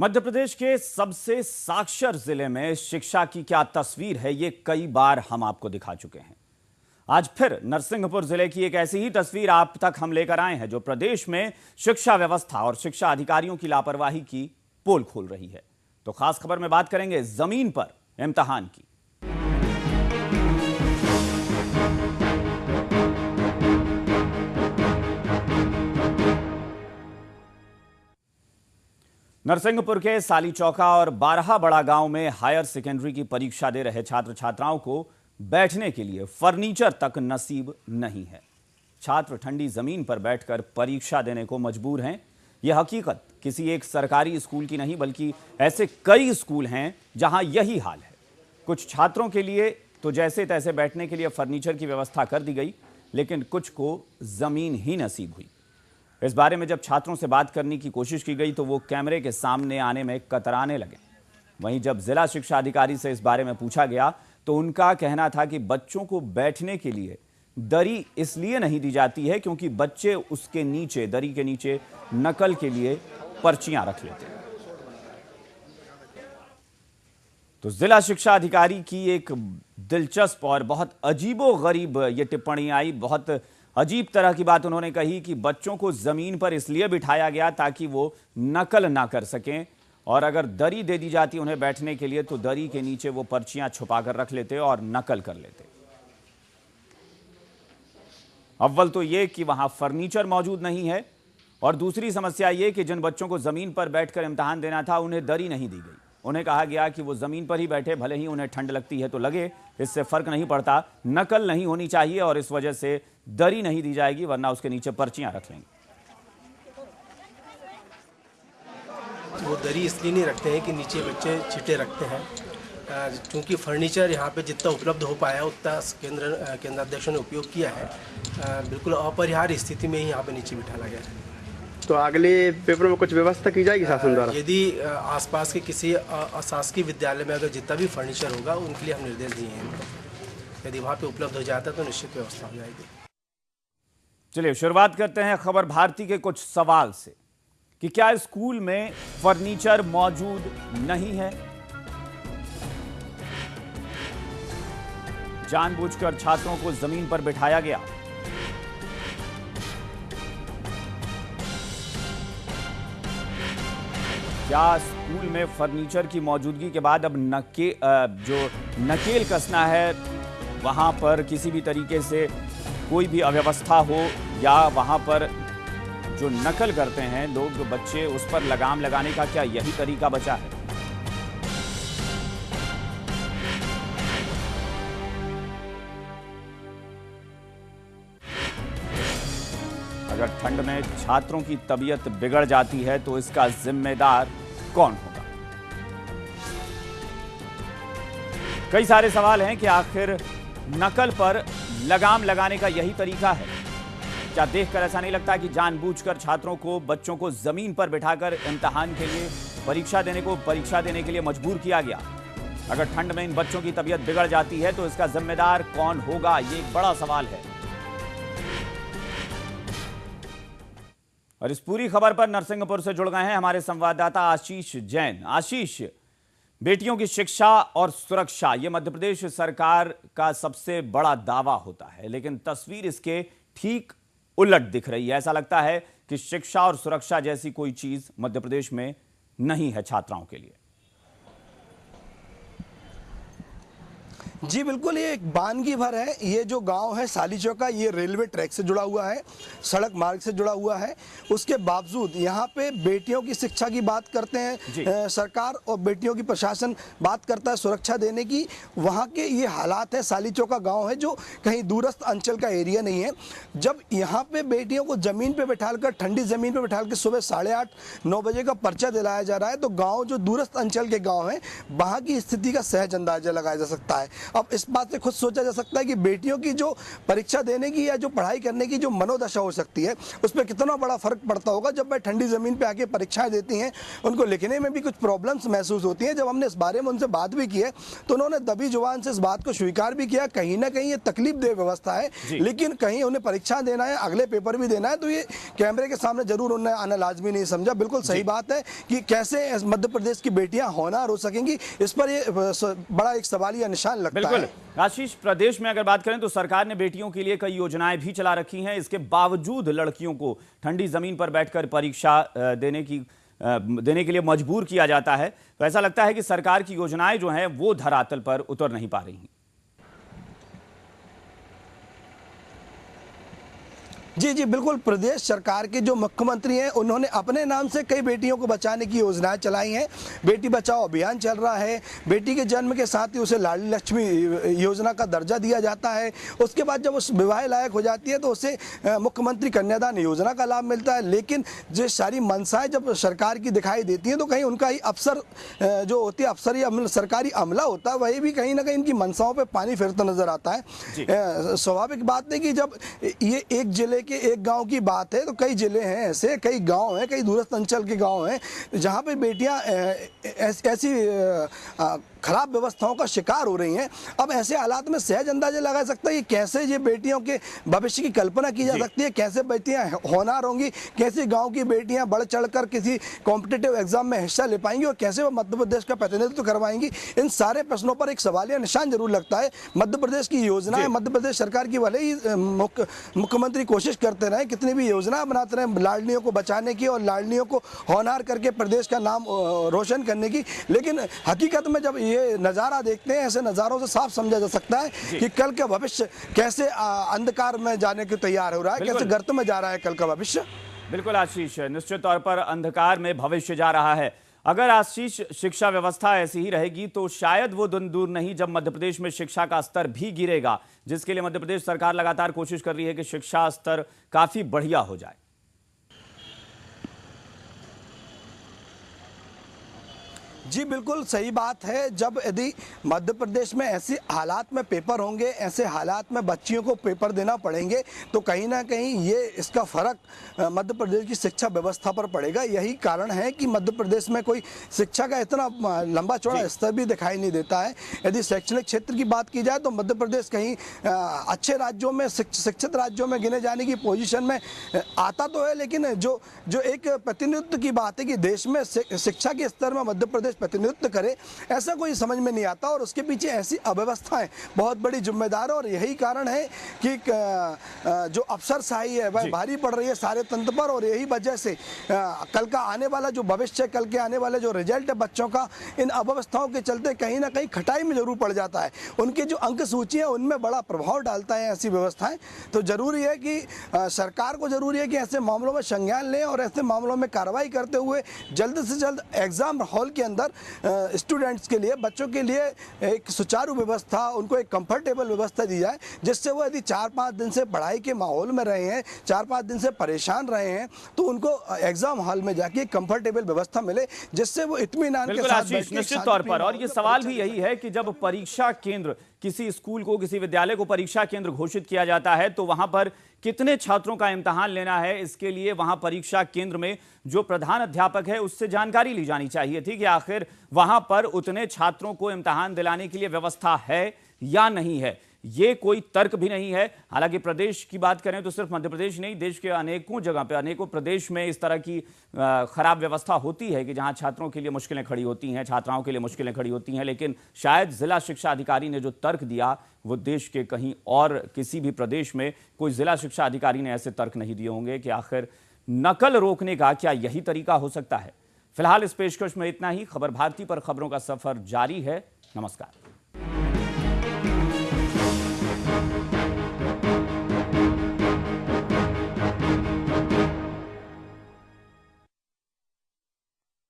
मध्य प्रदेश के सबसे साक्षर जिले में शिक्षा की क्या तस्वीर है, ये कई बार हम आपको दिखा चुके हैं। आज फिर नरसिंहपुर जिले की एक ऐसी ही तस्वीर आप तक हम लेकर आए हैं जो प्रदेश में शिक्षा व्यवस्था और शिक्षा अधिकारियों की लापरवाही की पोल खोल रही है। तो खास खबर में बात करेंगे जमीन पर इम्तिहान की। नरसिंहपुर के साली चौका और बारहा बड़ा गांव में हायर सेकेंडरी की परीक्षा दे रहे छात्र छात्राओं को बैठने के लिए फर्नीचर तक नसीब नहीं है। छात्र ठंडी जमीन पर बैठकर परीक्षा देने को मजबूर हैं। यह हकीकत किसी एक सरकारी स्कूल की नहीं बल्कि ऐसे कई स्कूल हैं जहां यही हाल है। कुछ छात्रों के लिए तो जैसे तैसे बैठने के लिए फर्नीचर की व्यवस्था कर दी गई, लेकिन कुछ को जमीन ही नसीब हुई। इस बारे में जब छात्रों से बात करने की कोशिश की गई तो वो कैमरे के सामने आने में कतराने लगे। वहीं जब जिला शिक्षा अधिकारी से इस बारे में पूछा गया तो उनका कहना था कि बच्चों को बैठने के लिए दरी इसलिए नहीं दी जाती है क्योंकि बच्चे उसके नीचे, दरी के नीचे नकल के लिए पर्चियां रख लेते हैं। तो जिला शिक्षा अधिकारी की एक दिलचस्प और बहुत अजीबोगरीब ये टिप्पणी आई। बहुत अजीब तरह की बात उन्होंने कही कि बच्चों को जमीन पर इसलिए बिठाया गया ताकि वो नकल ना कर सकें, और अगर दरी दे दी जाती उन्हें बैठने के लिए तो दरी के नीचे वो पर्चियां छुपा कर रख लेते और नकल कर लेते। अव्वल तो ये कि वहां फर्नीचर मौजूद नहीं है, और दूसरी समस्या ये कि जिन बच्चों को जमीन पर बैठकर इम्तिहान देना था उन्हें दरी नहीं दी गई। उन्हें कहा गया कि वो जमीन पर ही बैठे, भले ही उन्हें ठंड लगती है तो लगे, इससे फर्क नहीं पड़ता, नकल नहीं होनी चाहिए और इस वजह से दरी नहीं दी जाएगी, वरना उसके नीचे पर्चियां रख लेंगे। वो दरी इसलिए नहीं रखते हैं कि नीचे बच्चे चिटे रखते हैं, क्योंकि फर्नीचर यहाँ पे जितना उपलब्ध हो पाया उतना केंद्राध्यक्षों ने उपयोग किया है। बिल्कुल अपरिहार्य स्थिति में ही यहाँ पे नीचे बिठाया गया है। तो अगले पेपर में कुछ व्यवस्था की जाएगी शासन द्वारा? यदि आसपास के किसी अशासकीय विद्यालय में अगर जितना भी फर्नीचर होगा उनके लिए हम निर्देश दिए हैं इनको। यदि वहाँ पे उपलब्ध हो जाता है तो निश्चित व्यवस्था हो जाएगी। चलिए शुरुआत करते हैं खबर भारती के कुछ सवाल से कि क्या स्कूल में फर्नीचर मौजूद नहीं है? जानबूझकर छात्रों को जमीन पर बिठाया गया। क्या स्कूल में फर्नीचर की मौजूदगी के बाद अब जो नकेल कसना है वहां पर किसी भी तरीके से कोई भी अव्यवस्था हो, या वहां पर जो नकल करते हैं लोग बच्चे उस पर लगाम लगाने का क्या यही तरीका बचा है? अगर ठंड में छात्रों की तबीयत बिगड़ जाती है तो इसका जिम्मेदार कौन होगा? कई सारे सवाल हैं कि आखिर नकल पर लगाम लगाने का यही तरीका है? क्या देखकर ऐसा नहीं लगता कि जानबूझकर छात्रों को, बच्चों को जमीन पर बिठाकर इम्तिहान के लिए परीक्षा देने के लिए मजबूर किया गया? अगर ठंड में इन बच्चों की तबीयत बिगड़ जाती है तो इसका जिम्मेदार कौन होगा, ये एक बड़ा सवाल है। और इस पूरी खबर पर नरसिंहपुर से जुड़ गए हैं हमारे संवाददाता आशीष जैन। आशीष, बेटियों की शिक्षा और सुरक्षा ये मध्य प्रदेश सरकार का सबसे बड़ा दावा होता है, लेकिन तस्वीर इसके ठीक उलट दिख रही है। ऐसा लगता है कि शिक्षा और सुरक्षा जैसी कोई चीज मध्य प्रदेश में नहीं है छात्राओं के लिए। जी बिल्कुल, ये एक वानगी भर है। ये जो गांव है साली चौका, ये रेलवे ट्रैक से जुड़ा हुआ है, सड़क मार्ग से जुड़ा हुआ है। उसके बावजूद यहाँ पे बेटियों की शिक्षा की बात करते हैं सरकार, और बेटियों की प्रशासन बात करता है सुरक्षा देने की। वहाँ के ये हालात है। साली चौका गाँव है जो कहीं दूरस्थ अंचल का एरिया नहीं है। जब यहाँ पे बेटियों को ज़मीन पर बैठाकर, ठंडी ज़मीन पर बैठा कर सुबह 8:30-9 बजे का पर्चा दिलाया जा रहा है, तो गाँव जो दूरस्थ अंचल के गाँव हैं वहाँ की स्थिति का सहज अंदाजा लगाया जा सकता है। अब इस बात से खुद सोचा जा सकता है कि बेटियों की जो परीक्षा देने की या जो पढ़ाई करने की जो मनोदशा हो सकती है उस पर कितना बड़ा फर्क पड़ता होगा जब वह ठंडी ज़मीन पर आके परीक्षाएं देती हैं। उनको लिखने में भी कुछ प्रॉब्लम्स महसूस होती हैं। जब हमने इस बारे में उनसे बात भी की है तो उन्होंने दबी जुबान से इस बात को स्वीकार भी किया, कहीं ना कहीं ये तकलीफदेह व्यवस्था है, लेकिन कहीं उन्हें परीक्षा देना है, अगले पेपर भी देना है, तो ये कैमरे के सामने जरूर उन्हें आना लाजमी नहीं समझा। बिल्कुल सही बात है कि कैसे मध्य प्रदेश की बेटियां होनहार हो सकेंगी, इस पर ये बड़ा एक सवालिया निशान लगता है। बिल्कुल आशीष, प्रदेश में अगर बात करें तो सरकार ने बेटियों के लिए कई योजनाएं भी चला रखी हैं। इसके बावजूद लड़कियों को ठंडी जमीन पर बैठकर परीक्षा देने के लिए मजबूर किया जाता है। तो ऐसा लगता है कि सरकार की योजनाएं जो हैं वो धरातल पर उतर नहीं पा रही हैं। जी जी बिल्कुल, प्रदेश सरकार के जो मुख्यमंत्री हैं उन्होंने अपने नाम से कई बेटियों को बचाने की योजनाएं चलाई हैं। बेटी बचाओ अभियान चल रहा है, बेटी के जन्म के साथ ही उसे लाडली लक्ष्मी योजना का दर्जा दिया जाता है। उसके बाद जब उस विवाह लायक हो जाती है तो उसे मुख्यमंत्री कन्यादान योजना का लाभ मिलता है। लेकिन जो सारी मंशाएं जब सरकार की दिखाई देती हैं तो कहीं उनका ही अफसर जो होती है, अफसर या सरकारी अमला होता है, वही भी कहीं ना कहीं इनकी मंशाओं पर पानी फेरता नजर आता है। स्वाभाविक बात है कि जब ये एक जिले के एक गांव की बात है तो कई जिले हैं ऐसे, कई गांव हैं, कई दूरस्थ अंचल के गांव हैं जहां पे बेटियां ऐसी खराब व्यवस्थाओं का शिकार हो रही हैं। अब ऐसे हालात में सहज अंदाजा लगा सकता है कि कैसे ये बेटियों के भविष्य की कल्पना की जा सकती है, कैसे बेटियां होनहार होंगी, कैसे गांव की बेटियां बढ़ चढ़कर किसी कॉम्पिटिटिव एग्जाम में हिस्सा ले पाएंगी और कैसे वो मध्य प्रदेश का प्रतिनिधित्व करवाएंगी। इन सारे प्रश्नों पर एक सवालिया निशान जरूर लगता है। मध्य प्रदेश की योजनाएं, मध्य प्रदेश सरकार की भले ही मुख्यमंत्री कोशिश करते रहे, कितनी भी योजना बनाते रहे लाडलियों को बचाने की और लाडलियों को होनहार करके प्रदेश का नाम रोशन करने की, लेकिन हकीकत में जब ये नज़ारा देखते हैं, ऐसे नज़ारों से साफ समझा जा सकता है कि कल का भविष्य कैसे अंधकार में जाने के तैयार हो रहा है, कैसे गर्त में जा रहा है कल का भविष्य। बिल्कुल आशीष, निश्चित तौर पर अंधकार में भविष्य जा रहा है। अगर आशीष शिक्षा व्यवस्था ऐसी ही रहेगी तो शायद वो दिन दूर नहीं जब मध्य प्रदेश में शिक्षा का स्तर भी गिरेगा, जिसके लिए मध्य प्रदेश सरकार लगातार कोशिश कर रही है कि शिक्षा स्तर काफी बढ़िया हो जाए। जी बिल्कुल सही बात है। जब यदि मध्य प्रदेश में ऐसे हालात में पेपर होंगे, ऐसे हालात में बच्चियों को पेपर देना पड़ेंगे तो कहीं ना कहीं ये इसका फर्क मध्य प्रदेश की शिक्षा व्यवस्था पर पड़ेगा। यही कारण है कि मध्य प्रदेश में कोई शिक्षा का इतना लंबा चौड़ा स्तर भी दिखाई नहीं देता है। यदि शैक्षणिक क्षेत्र की बात की जाए तो मध्य प्रदेश कहीं अच्छे राज्यों में, शिक्षित राज्यों में गिने जाने की पोजीशन में आता तो है, लेकिन जो एक प्रतिनिधित्व की बात है कि देश में शिक्षा के स्तर में मध्य प्रदेश प्रतिनिधित्व करे, ऐसा कोई समझ में नहीं आता। और उसके पीछे ऐसी अव्यवस्थाएं बहुत बड़ी जिम्मेदार है और यही कारण है कि जो अफसरशाही है वह भारी पड़ रही है सारे तंत्र पर। और यही वजह से कल का आने वाला जो भविष्य, कल के आने वाले जो रिजल्ट है बच्चों का, इन अव्यवस्थाओं के चलते कहीं ना कहीं खटाई में जरूर पड़ जाता है। उनकी जो अंक सूची है उनमें बड़ा प्रभाव डालता है ऐसी व्यवस्थाएं। तो जरूरी है कि सरकार को जरूरी है कि ऐसे मामलों में संज्ञान लें और ऐसे मामलों में कार्रवाई करते हुए जल्द से जल्द एग्जाम हॉल के अंदर स्टूडेंट्स के लिए, बच्चों के लिए एक सुचारू व्यवस्था, उनको एक कंफर्टेबल व्यवस्था दी जाए, जिससे वो यदि 4-5 दिन से पढ़ाई के माहौल में रहे हैं, 4-5 दिन से परेशान रहे हैं, तो उनको एग्जाम हॉल में जाके कंफर्टेबल व्यवस्था मिले, जिससे वो इत्मीनान के साथ निश्चित तौर पर। और ये सवाल भी यही है कि जब परीक्षा केंद्र, किसी स्कूल को, किसी विद्यालय को परीक्षा केंद्र घोषित किया जाता है तो वहां पर कितने छात्रों का इम्तिहान लेना है, इसके लिए वहां परीक्षा केंद्र में जो प्रधान अध्यापक है उससे जानकारी ली जानी चाहिए थी कि आखिर वहां पर उतने छात्रों को इम्तिहान दिलाने के लिए व्यवस्था है या नहीं है। ये कोई तर्क भी नहीं है। हालांकि प्रदेश की बात करें तो सिर्फ मध्य प्रदेश नहीं, देश के अनेकों जगह पे, अनेकों प्रदेश में इस तरह की खराब व्यवस्था होती है कि जहां छात्रों के लिए मुश्किलें खड़ी होती हैं, छात्राओं के लिए मुश्किलें खड़ी होती हैं। लेकिन शायद जिला शिक्षा अधिकारी ने जो तर्क दिया वो देश के कहीं और किसी भी प्रदेश में कोई जिला शिक्षा अधिकारी ने ऐसे तर्क नहीं दिए होंगे कि आखिर नकल रोकने का क्या यही तरीका हो सकता है। फिलहाल इस पेशकश में इतना ही। खबर भारती पर खबरों का सफर जारी है। नमस्कार।